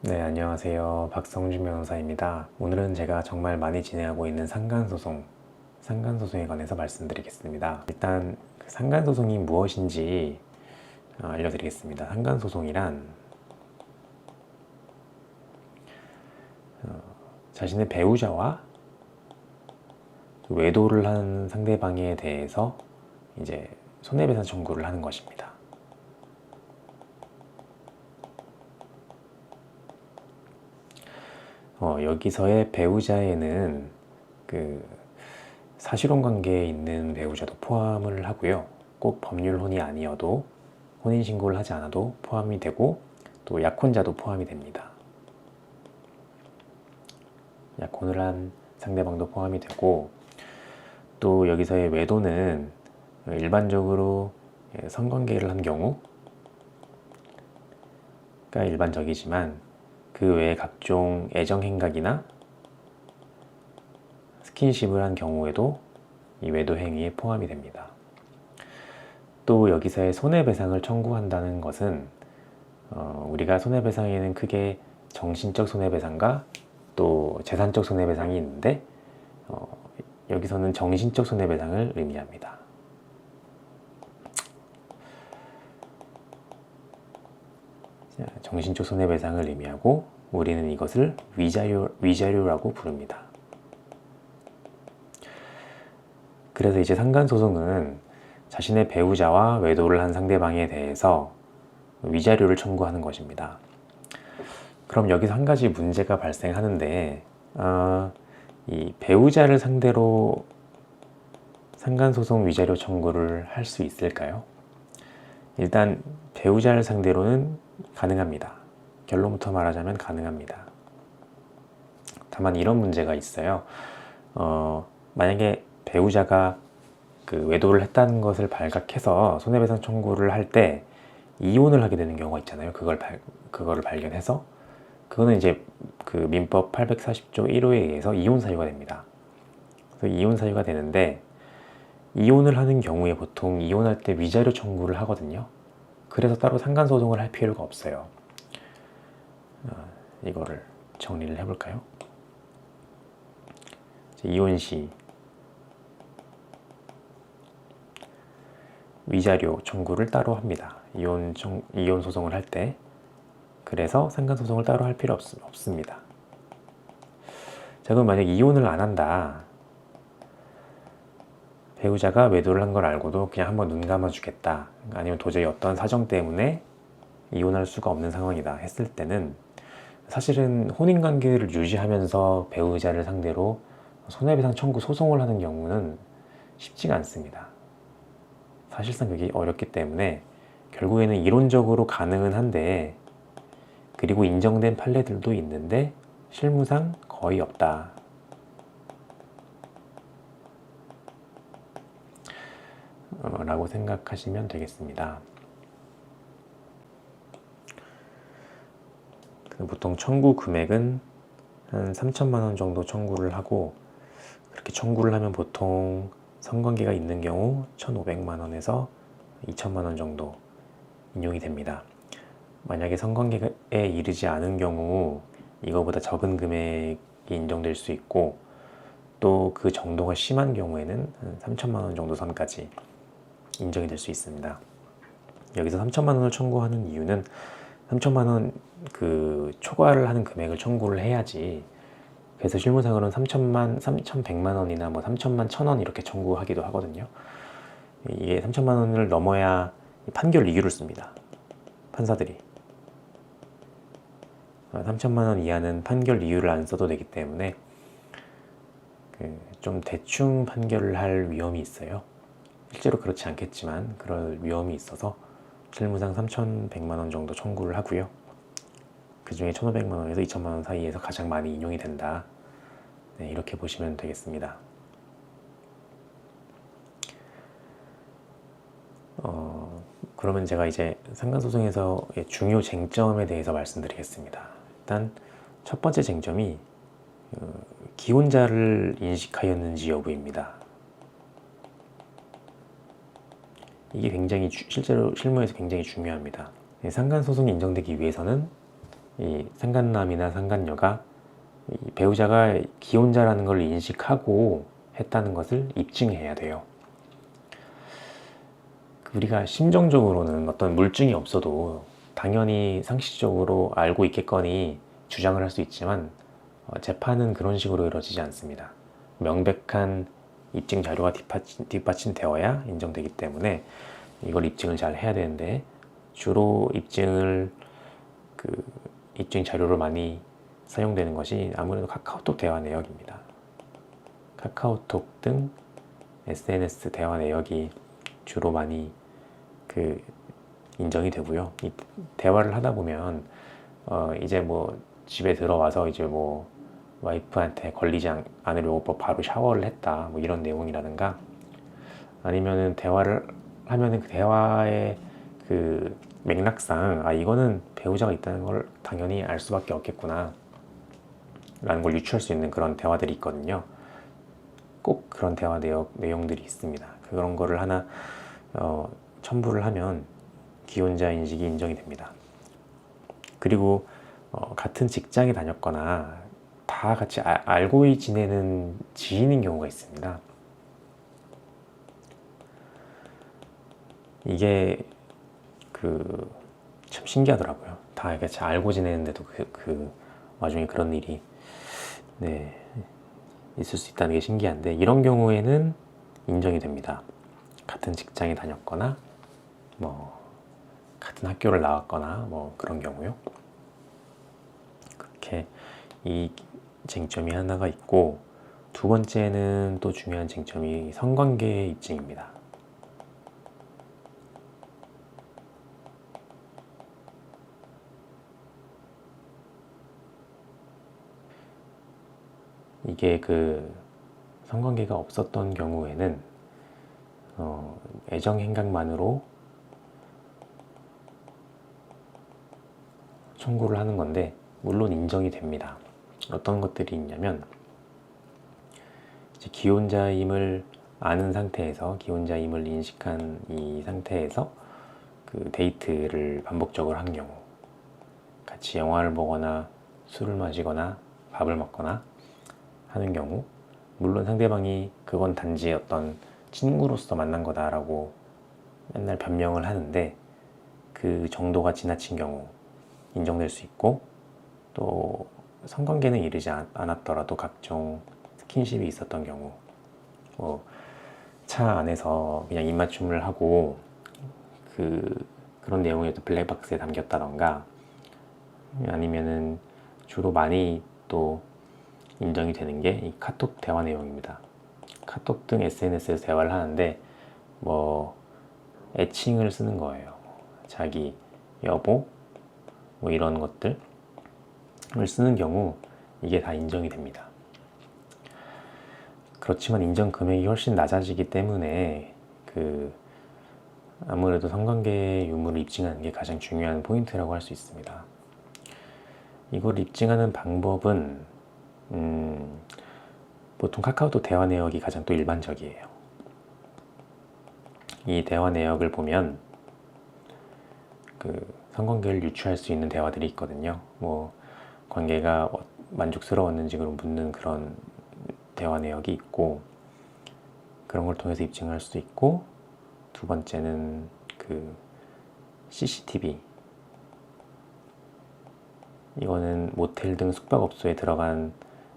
네, 안녕하세요. 박성준 변호사입니다. 오늘은 제가 정말 많이 진행하고 있는 상간소송에 관해서 말씀드리겠습니다. 일단 상간소송이 무엇인지 알려드리겠습니다. 상간소송이란 자신의 배우자와 외도를 한 상대방에 대해서 이제 손해배상 청구를 하는 것입니다. 여기서의 배우자에는 그 사실혼 관계에 있는 배우자도 포함을 하고요. 꼭 법률혼이 아니어도 혼인신고를 하지 않아도 포함이 되고, 또 약혼자도 포함이 됩니다. 약혼을 한 상대방도 포함이 되고, 또 여기서의 외도는 일반적으로 성관계를 한 경우가 일반적이지만, 그 외에 각종 애정행각이나 스킨십을 한 경우에도 이 외도 행위에 포함이 됩니다. 또 여기서의 손해배상을 청구한다는 것은 우리가 손해배상에는 크게 정신적 손해배상과 또 재산적 손해배상이 있는데, 여기서는 정신적 손해배상을 의미합니다. 정신적 손해배상을 의미하고, 우리는 이것을 위자료라고 부릅니다. 그래서 이제 상간소송은 자신의 배우자와 외도를 한 상대방에 대해서 위자료를 청구하는 것입니다. 그럼 여기서 한 가지 문제가 발생하는데, 이 배우자를 상대로 상간소송 위자료 청구를 할 수 있을까요? 일단 배우자를 상대로는 가능합니다. 결론부터 말하자면 가능합니다. 다만 이런 문제가 있어요. 만약에 배우자가 그 외도를 했다는 것을 발각해서 손해배상 청구를 할 때 이혼을 하게 되는 경우가 있잖아요. 그거를 발견해서, 그거는 이제 그 민법 840조 1호에 의해서 이혼 사유가 됩니다. 그래서 이혼 사유가 되는데, 이혼을 하는 경우에 보통 이혼할 때 위자료 청구를 하거든요. 그래서 따로 상간소송을 할 필요가 없어요. 이거를 정리를 해볼까요? 이혼 시 위자료 청구를 따로 합니다. 이혼 소송을 할 때. 그래서 상간소송을 따로 할 필요 없습니다. 자, 그럼 만약 이혼을 안 한다, 배우자가 외도를 한 걸 알고도 그냥 한번 눈 감아주겠다, 아니면 도저히 어떤 사정 때문에 이혼할 수가 없는 상황이다 했을 때는, 사실은 혼인관계를 유지하면서 배우자를 상대로 손해배상 청구 소송을 하는 경우는 쉽지가 않습니다. 사실상 그게 어렵기 때문에 결국에는 이론적으로 가능은 한데, 그리고 인정된 판례들도 있는데 실무상 거의 없다 라고 생각하시면 되겠습니다. 보통 청구 금액은 한 3천만 원 정도 청구를 하고, 그렇게 청구를 하면 보통 성관계가 있는 경우 1,500만 원에서 2천만 원 정도 인용이 됩니다. 만약에 성관계에 이르지 않은 경우 이거보다 적은 금액이 인정될 수 있고, 또 그 정도가 심한 경우에는 3천만 원 정도 선까지 인정이 될 수 있습니다. 여기서 3천만 원을 청구하는 이유는 3천만 원 그 초과를 하는 금액을 청구를 해야지, 그래서 실무상으로는 3,100만 원이나 뭐 3천만 1,000원 이렇게 청구하기도 하거든요. 이게 3천만 원을 넘어야 판결 이유를 씁니다. 판사들이 3천만 원 이하는 판결 이유를 안 써도 되기 때문에 좀 대충 판결을 할 위험이 있어요. 실제로 그렇지 않겠지만 그럴 위험이 있어서 실무상 3,100만 원 정도 청구를 하고요. 그 중에 1,500만 원에서 2천만 원 사이에서 가장 많이 인용이 된다. 네, 이렇게 보시면 되겠습니다. 그러면 제가 이제 상간소송에서의 중요 쟁점에 대해서 말씀드리겠습니다. 일단 첫 번째 쟁점이 기혼자를 인식하였는지 여부입니다. 이게 굉장히 실제로 실무에서 굉장히 중요합니다. 상간소송이 인정되기 위해서는 이 상간남이나 상간녀가 이 배우자가 기혼자라는 걸 인식하고 했다는 것을 입증해야 돼요. 우리가 심정적으로는 어떤 물증이 없어도 당연히 상식적으로 알고 있겠거니 주장을 할 수 있지만 재판은 그런 식으로 이루어지지 않습니다. 명백한 입증 자료가 뒷받침되어야 인정되기 때문에 이걸 입증을 잘 해야 되는데, 주로 입증 자료로 많이 사용되는 것이 아무래도 카카오톡 대화 내역입니다. 카카오톡 등 SNS 대화 내역이 주로 많이 인정이 되고요. 이 대화를 하다 보면 이제 뭐 집에 들어와서 이제 뭐 와이프한테 걸리지 않으려고 바로 샤워를 했다, 뭐 이런 내용이라든가, 아니면은 대화를 하면은 그 대화의 그 맥락상 이거는 배우자가 있다는 걸 당연히 알 수밖에 없겠구나 라는 걸 유추할 수 있는 그런 대화들이 있거든요. 꼭 그런 대화 내용들이 있습니다. 그런 거를 하나 첨부를 하면 기혼자 인식이 인정이 됩니다. 그리고 같은 직장에 다녔거나 다 같이 알고 지내는 지인인 경우가 있습니다. 이게 참 신기하더라고요. 다 같이 알고 지내는데도 그 와중에 그런 일이 있을 수 있다는 게 신기한데, 이런 경우에는 인정이 됩니다. 같은 직장에 다녔거나 뭐 같은 학교를 나왔거나 뭐 그런 경우요. 그렇게 이 쟁점이 하나가 있고, 두 번째는 또 중요한 쟁점이 성관계의 입증입니다. 이게 성관계가 없었던 경우에는 애정 행각만으로 청구를 하는 건데, 물론 인정이 됩니다. 어떤 것들이 있냐면, 이제 기혼자임을 아는 상태에서, 기혼자임을 인식한 이 상태에서 데이트를 반복적으로 한 경우, 같이 영화를 보거나 술을 마시거나 밥을 먹거나 하는 경우, 물론 상대방이 그건 단지 어떤 친구로서 만난 거다라고 맨날 변명을 하는데, 그 정도가 지나친 경우 인정될 수 있고, 또 성관계는 이르지 않았더라도 각종 스킨십이 있었던 경우, 차 안에서 그냥 입맞춤을 하고 그런 내용이 또 블랙박스에 담겼다던가, 아니면은 주로 많이 또 인정이 되는 게 이 카톡 대화 내용입니다. 카톡 등 SNS에서 대화를 하는데 뭐 애칭을 쓰는 거예요. 자기, 여보, 뭐 이런 것들을 쓰는 경우 이게 다 인정이 됩니다. 그렇지만 인정 금액이 훨씬 낮아지기 때문에 아무래도 성관계 유무를 입증하는 게 가장 중요한 포인트라고 할 수 있습니다. 이걸 입증하는 방법은 보통 카카오톡 대화 내역이 가장 또 일반적이에요. 이 대화 내역을 보면 성관계를 유추할 수 있는 대화들이 있거든요. 뭐 관계가 만족스러웠는지 묻는 그런 대화 내역이 있고, 그런 걸 통해서 입증할 수도 있고, 두 번째는 CCTV, 이거는 모텔 등 숙박업소에 들어간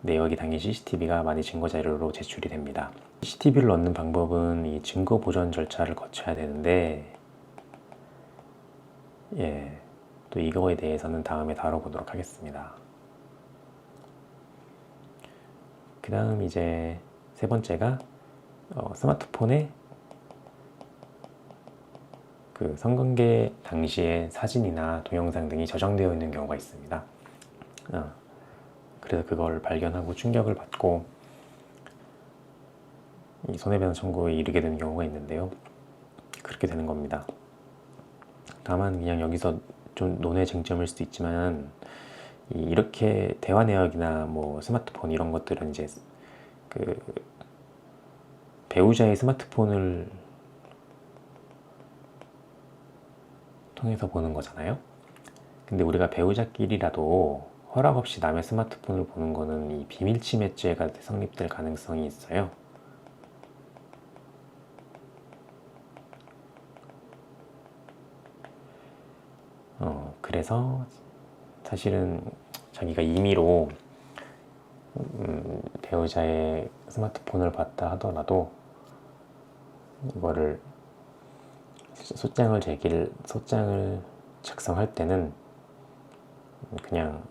내역이 담긴 CCTV가 많이 증거 자료로 제출이 됩니다. CCTV를 넣는 방법은 이 증거 보전 절차를 거쳐야 되는데, 또 이거에 대해서는 다음에 다뤄보도록 하겠습니다. 그 다음 이제 세 번째가 스마트폰에 성관계 당시의 사진이나 동영상 등이 저장되어 있는 경우가 있습니다. 그래서 그걸 발견하고 충격을 받고 이 손해배상 청구에 이르게 되는 경우가 있는데요. 그렇게 되는 겁니다. 다만 그냥 여기서 좀 논의 쟁점일 수도 있지만, 이렇게 대화 내역이나 뭐 스마트폰 이런 것들은 이제 배우자의 스마트폰을 통해서 보는 거잖아요. 근데 우리가 배우자끼리라도 허락 없이 남의 스마트폰을 보는 거는 이 비밀침해죄가 성립될 가능성이 있어요. 그래서 사실은 자기가 임의로 배우자의 스마트폰을 봤다 하더라도 이거를 소장을 작성할 때는 그냥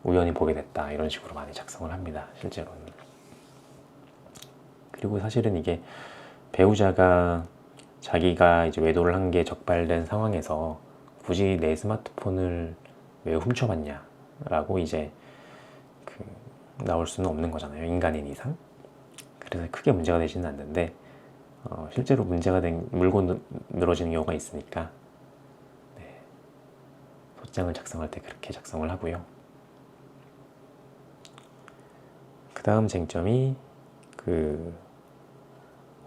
우연히 보게 됐다 이런 식으로 많이 작성을 합니다, 실제로는. 그리고 사실은 이게 배우자가 자기가 이제 외도를 한 게 적발된 상황에서 굳이 내 스마트폰을 왜 훔쳐봤냐라고 이제 나올 수는 없는 거잖아요, 인간인 이상. 그래서 크게 문제가 되지는 않는데 실제로 문제가 물고 늘어지는 경우가 있으니까 소장을 작성할 때 그렇게 작성을 하고요. 그 다음 쟁점이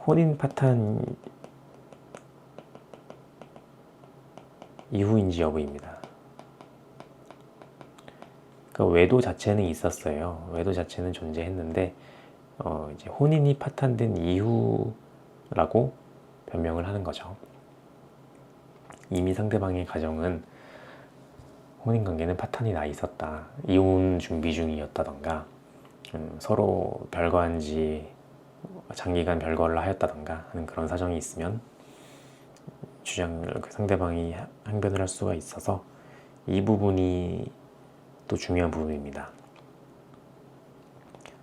혼인 파탄 이후인지 여부입니다. 그러니까 외도 자체는 있었어요. 외도 자체는 존재했는데 이제 혼인이 파탄된 이후라고 변명을 하는 거죠. 이미 상대방의 가정은 혼인관계는 파탄이 나 있었다, 이혼 준비 중이었다던가 서로 별거한 지 장기간 별거를 하였다던가 하는 그런 사정이 있으면 상대방이 항변을 할 수가 있어서 이 부분이 또 중요한 부분입니다.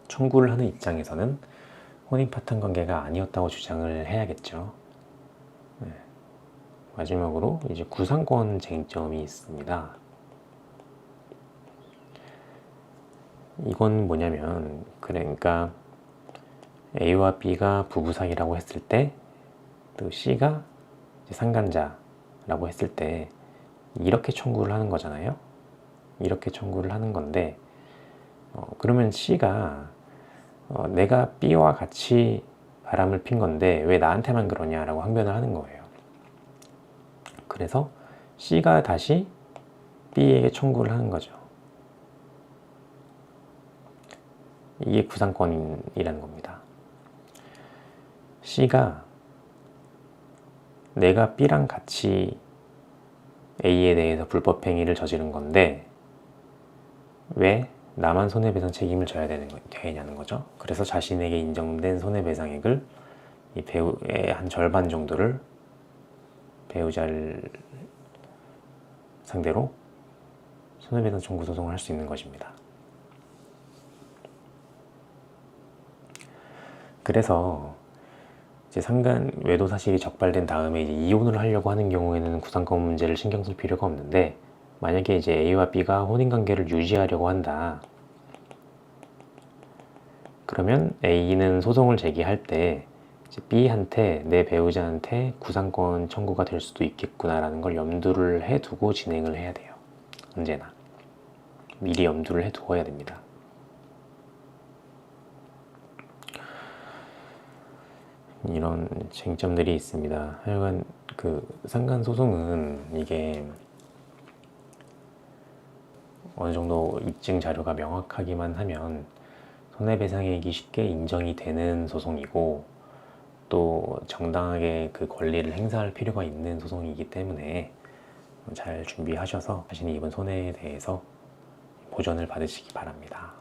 청구를 하는 입장에서는 혼인 파탄 관계가 아니었다고 주장을 해야겠죠. 마지막으로 이제 구상권 쟁점이 있습니다. 이건 뭐냐면, 그러니까 A와 B가 부부 사이라고 했을 때, 또 C가 상간자라고 했을 때 이렇게 청구를 하는 거잖아요. 이렇게 청구를 하는 건데 그러면 C가 내가 B와 같이 바람을 핀 건데 왜 나한테만 그러냐라고 항변을 하는 거예요. 그래서 C가 다시 B에게 청구를 하는 거죠. 이게 구상권이라는 겁니다. C가 내가 B랑 같이 A에 대해서 불법 행위를 저지른 건데 왜 나만 손해배상 책임을 져야 되냐는 거죠. 그래서 자신에게 인정된 손해배상액을 이 배우의 한 절반 정도를 배우자를 상대로 손해배상 청구 소송을 할 수 있는 것입니다. 그래서 이제 외도 사실이 적발된 다음에 이제 이혼을 하려고 하는 경우에는 구상권 문제를 신경 쓸 필요가 없는데, 만약에 이제 A와 B가 혼인관계를 유지하려고 한다. 그러면 A는 소송을 제기할 때 이제 B한테, 내 배우자한테 구상권 청구가 될 수도 있겠구나라는 걸 염두를 해두고 진행을 해야 돼요. 언제나 미리 염두를 해두어야 됩니다. 이런 쟁점들이 있습니다. 하여간 상간 소송은 이게 어느 정도 입증 자료가 명확하기만 하면 손해배상액이 쉽게 인정이 되는 소송이고, 또 정당하게 그 권리를 행사할 필요가 있는 소송이기 때문에 잘 준비하셔서 자신이 입은 손해에 대해서 보전을 받으시기 바랍니다.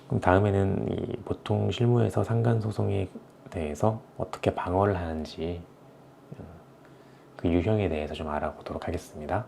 그럼 다음에는 보통 실무에서 상간소송에 대해서 어떻게 방어를 하는지 그 유형에 대해서 좀 알아보도록 하겠습니다.